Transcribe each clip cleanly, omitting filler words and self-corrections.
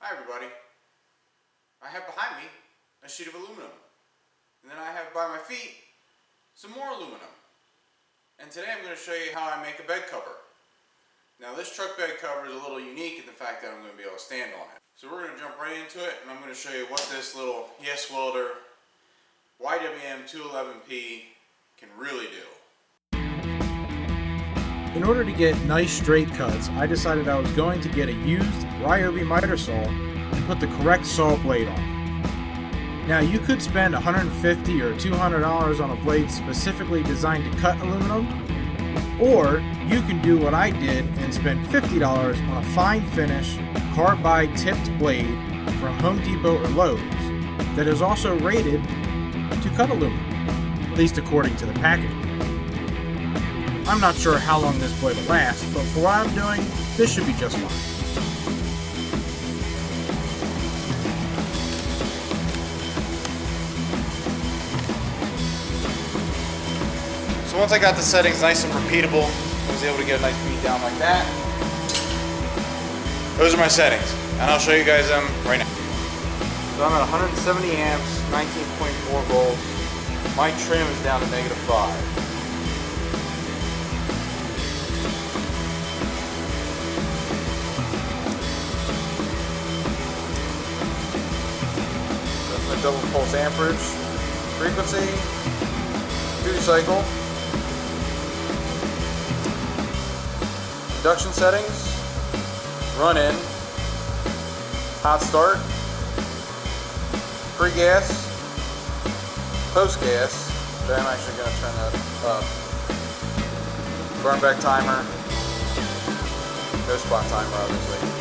Hi everybody. I have behind me a sheet of aluminum, and then I have by my feet some more aluminum. And today I'm going to show you how I make a bed cover. Now this truck bed cover is a little unique in the fact that I'm going to be able to stand on it. So we're going to jump right into it, and I'm going to show you what this little Yes Welder YWM 211P can really do. In order to get nice straight cuts, I decided I was going to get a used Ryobi miter saw and put the correct saw blade on. Now you could spend $150 or $200 on a blade specifically designed to cut aluminum, or you can do what I did and spend $50 on a fine finish carbide tipped blade from Home Depot or Lowe's that is also rated to cut aluminum, at least according to the packaging. I'm not sure how long this blade will last, but for what I'm doing, this should be just fine. So once I got the settings nice and repeatable, I was able to get a nice beat down like that. Those are my settings, and I'll show you guys them right now. So I'm at 170 amps, 19.4 volts. My trim is down to -5. Double pulse amperage, frequency, duty cycle, induction settings, run in, hot start, pre-gas, post-gas, but I'm actually going to turn that up, burn back timer, no spot timer obviously.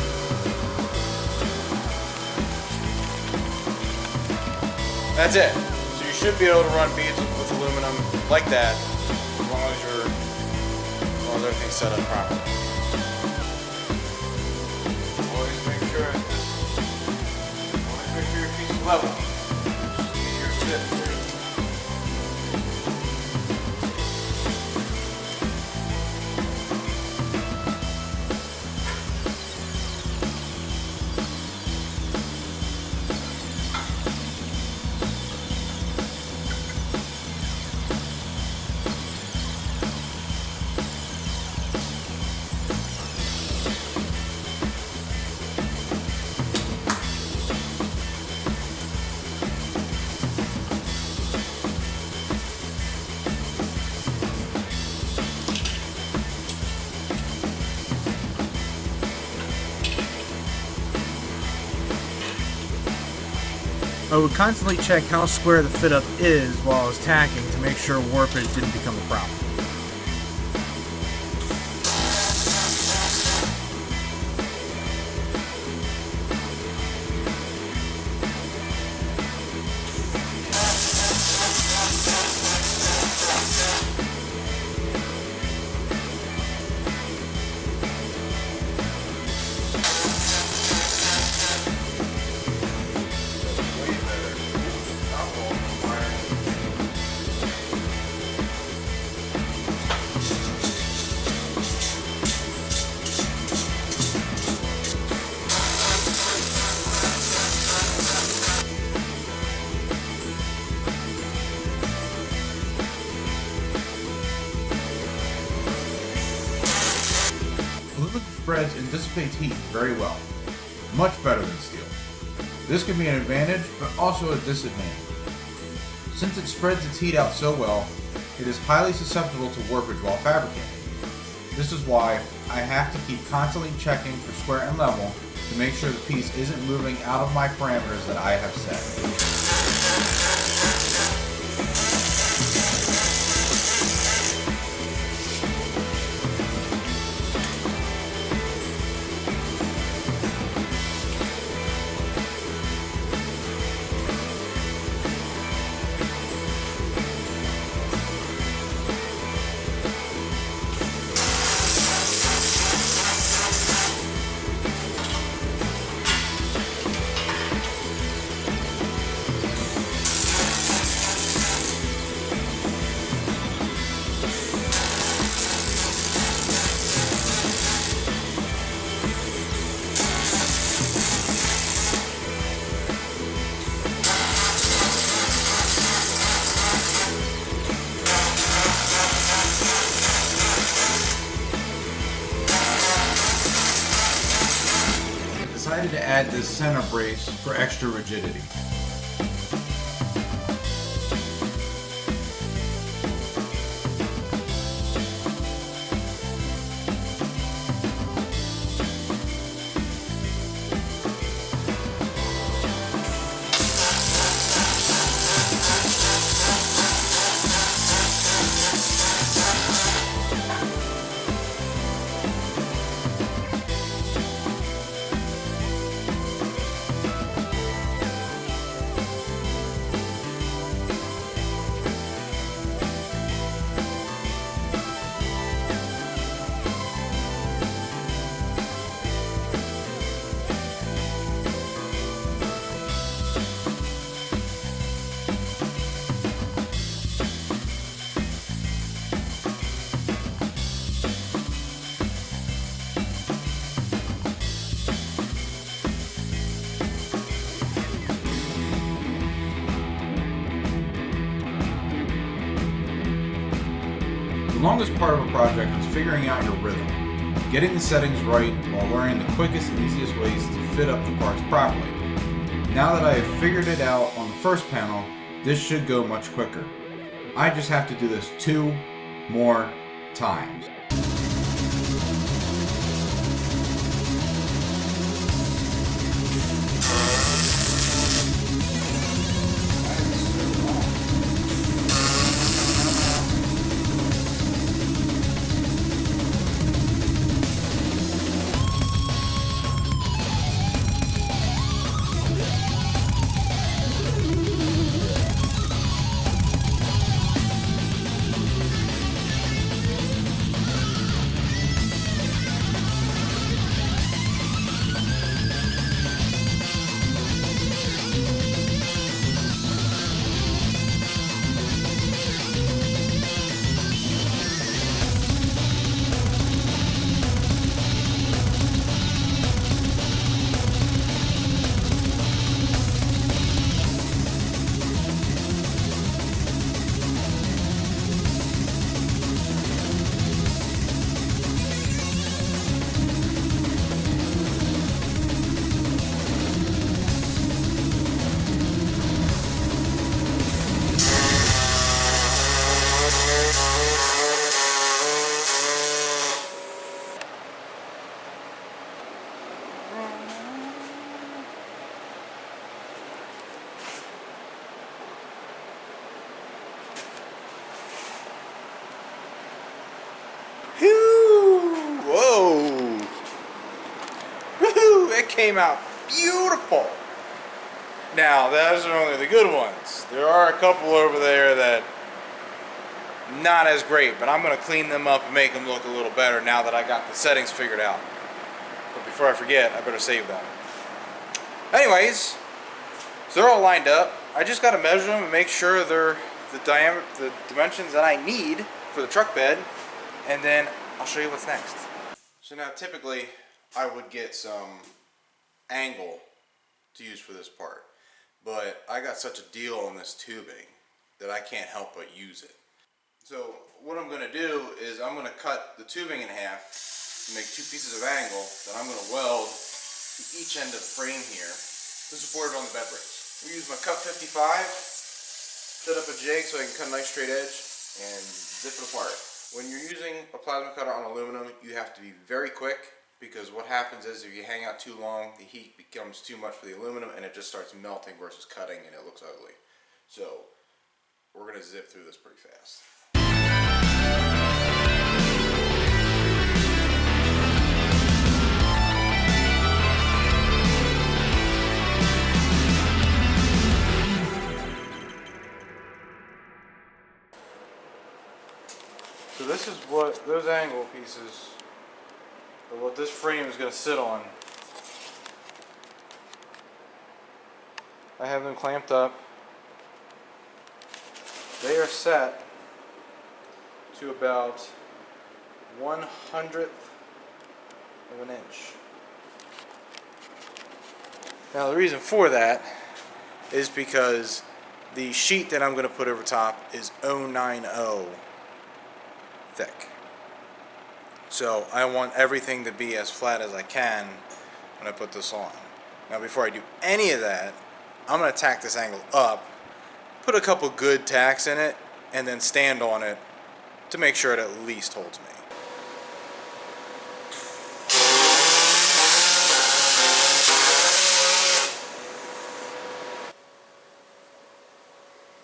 That's it. So you should be able to run beads with aluminum like that, as long as everything's set up properly. Always make sure your piece is level. It's easier to sit. I would constantly check how square the fit up is while I was tacking to make sure warpage didn't become a problem. Aluminum spreads and dissipates heat very well, much better than steel. This can be an advantage, but also a disadvantage. Since it spreads its heat out so well, it is highly susceptible to warpage while fabricating. This is why I have to keep constantly checking for square and level to make sure the piece isn't moving out of my parameters that I have set. decided to add this center brace for extra rigidity. The longest part of a project is figuring out your rhythm, getting the settings right while learning the quickest and easiest ways to fit up the parts properly. Now that I have figured it out on the first panel, this should go much quicker. I just have to do this 2 more times. Whoa! Woohoo! It came out beautiful! Now, those are only the good ones. There are a couple over there that not as great, but I'm going to clean them up and make them look a little better now that I got the settings figured out. But before I forget, I better save them. Anyways, so they're all lined up. I just got to measure them and make sure they're the dimensions that I need for the truck bed, and then I'll show you what's next. So now typically I would get some angle to use for this part, but I got such a deal on this tubing that I can't help but use it. So what I'm going to do is I'm going to cut the tubing in half to make 2 pieces of angle that I'm going to weld to each end of the frame here to support it on the bed brace. We use my cut 55, set up a jig so I can cut a nice straight edge and zip it apart. When you're using a plasma cutter on aluminum, you have to be very quick, because what happens is if you hang out too long, the heat becomes too much for the aluminum and it just starts melting versus cutting, and it looks ugly. So we're going to zip through this pretty fast. So this is what those angle pieces, or what this frame is going to sit on. I have them clamped up. They are set to about 1/100 of an inch. Now the reason for that is because the sheet that I'm going to put over top is 090 thick. So I want everything to be as flat as I can when I put this on. Now before I do any of that, I'm going to tack this angle up, put a couple good tacks in it, and then stand on it to make sure it at least holds me.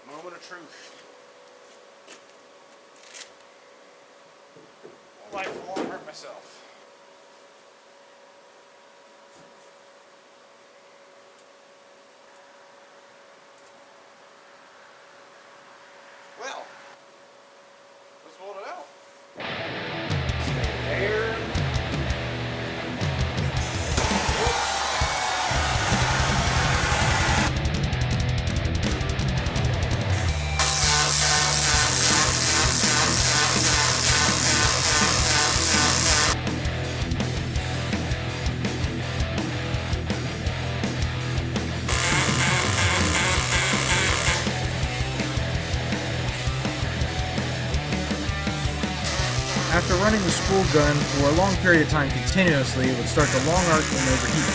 Moment of truth. All life will hurt myself. Well, let's hold it out. Stay there. After running the spool gun for a long period of time continuously, it would start to long arc and overheat.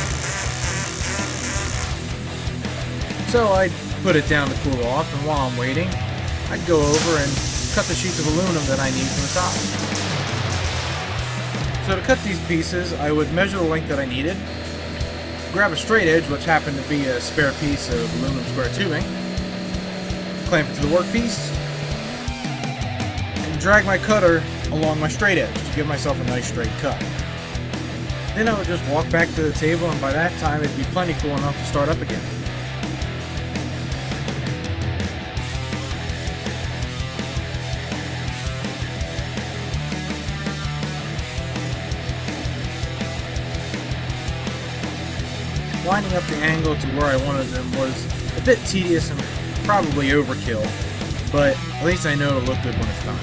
So I'd put it down to cool off, and while I'm waiting, I'd go over and cut the sheets of aluminum that I need from the top. So to cut these pieces, I would measure the length that I needed, grab a straight edge, which happened to be a spare piece of aluminum square tubing, clamp it to the workpiece, and drag my cutter along my straight edge to give myself a nice straight cut. Then I would just walk back to the table, and by that time it'd be plenty cool enough to start up again. Lining up the angle to where I wanted them was a bit tedious and probably overkill, but at least I know it'll look good when it's done.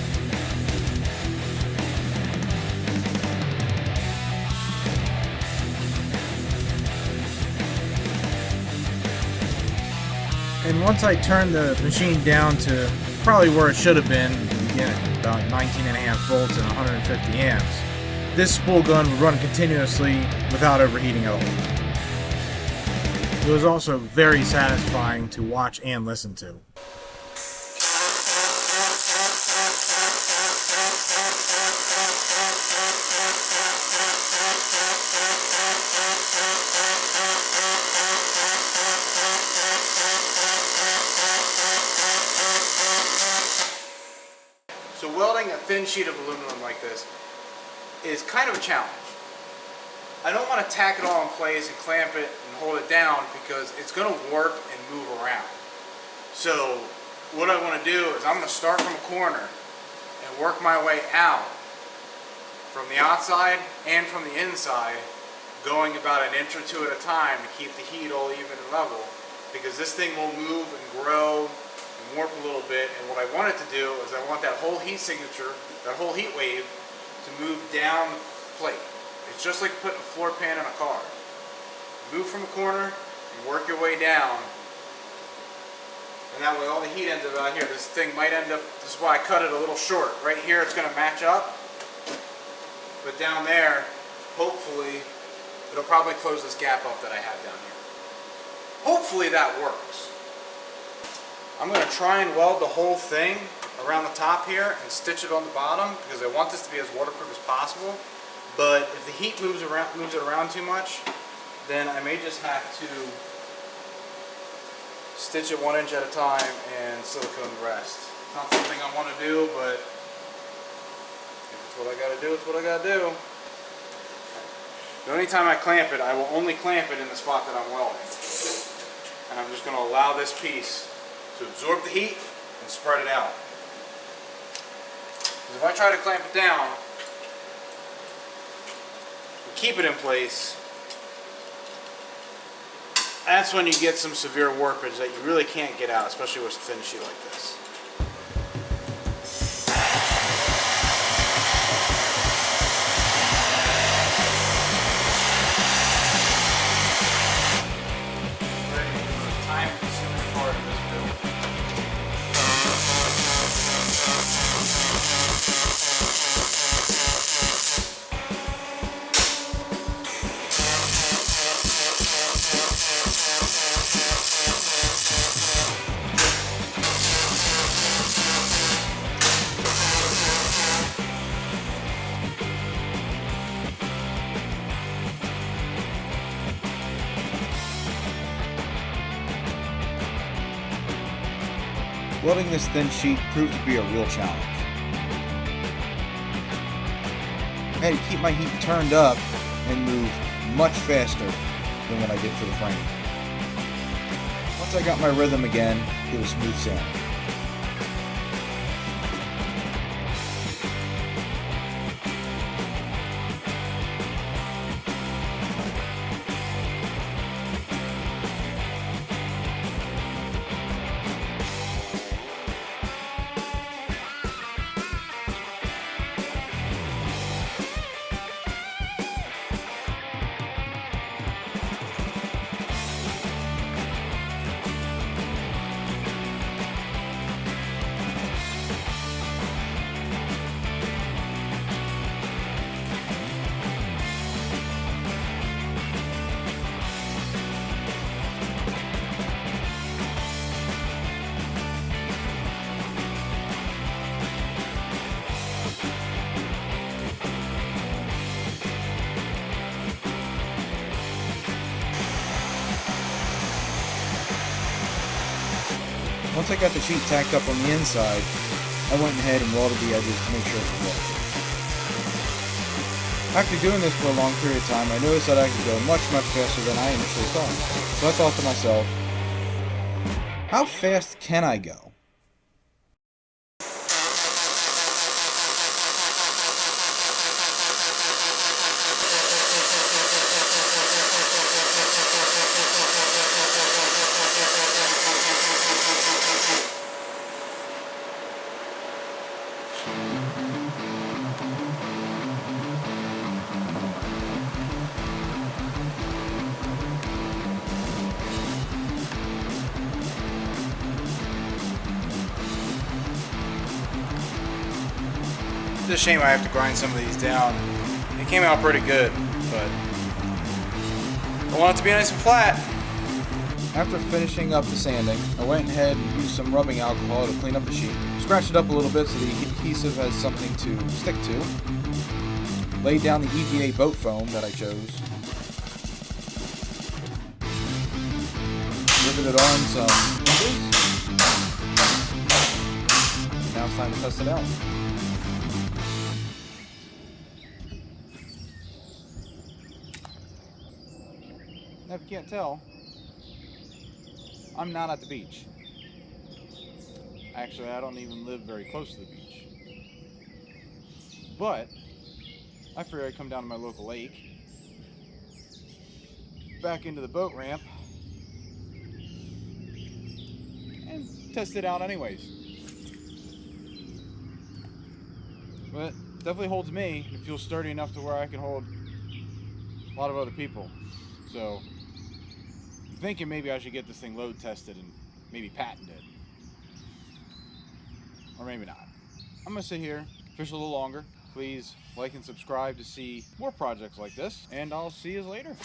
And once I turned the machine down to probably where it should have been in the beginning, about 19.5 volts and 150 amps, this spool gun would run continuously without overheating at all. It was also very satisfying to watch and listen to. So welding a thin sheet of aluminum like this is kind of a challenge. I don't want to tack it all in place and clamp it and hold it down because it's going to warp and move around. So what I want to do is I'm going to start from a corner and work my way out from the outside and from the inside, going about an inch or two at a time to keep the heat all even and level, because this thing will move and grow and warp a little bit. And what I want it to do is I want that whole heat signature, that whole heat wave, to move down the plate. It's just like putting a floor pan in a car. Move from a corner and work your way down. And that way all the heat ends up out here. This thing might end up, this is why I cut it a little short. Right here it's going to match up. But down there, hopefully, it'll probably close this gap up that I have down here. Hopefully that works. I'm going to try and weld the whole thing around the top here and stitch it on the bottom because I want this to be as waterproof as possible. But if the heat moves it around too much, then I may just have to stitch it 1 inch at a time and silicone the rest. It's not something I want to do, but if it's what I got to do, it's what I got to do. The only time I clamp it, I will only clamp it in the spot that I'm welding. And I'm just going to allow this piece to absorb the heat and spread it out. Because if I try to clamp it down, keep it in place, that's when you get some severe warpage that you really can't get out, especially with a thin sheet like this. Time-consuming part of this build. Welding this thin sheet proved to be a real challenge. I had to keep my heat turned up and move much faster than what I did for the frame. Once I got my rhythm again, it was smooth sailing. Once I got the sheet tacked up on the inside, I went ahead and welded the edges to make sure it would work. After doing this for a long period of time, I noticed that I could go much faster than I initially thought. So I thought to myself, how fast can I go? It's a shame I have to grind some of these down. It came out pretty good, but I want it to be nice and flat. After finishing up the sanding, I went ahead and used some rubbing alcohol to clean up the sheet. Scratched it up a little bit so the adhesive has something to stick to. Laid down the EVA boat foam that I chose. Riveted on some hinges. Now it's time to test it out. Now, if you can't tell, I'm not at the beach. Actually, I don't even live very close to the beach. But I figured I'd come down to my local lake, back into the boat ramp, and test it out anyways. But it definitely holds me, and it feels sturdy enough to where I can hold a lot of other people. So I'm thinking maybe I should get this thing load tested and maybe patent it. Or maybe not. I'm going to sit here, fish a little longer. Please like and subscribe to see more projects like this, and I'll see you later.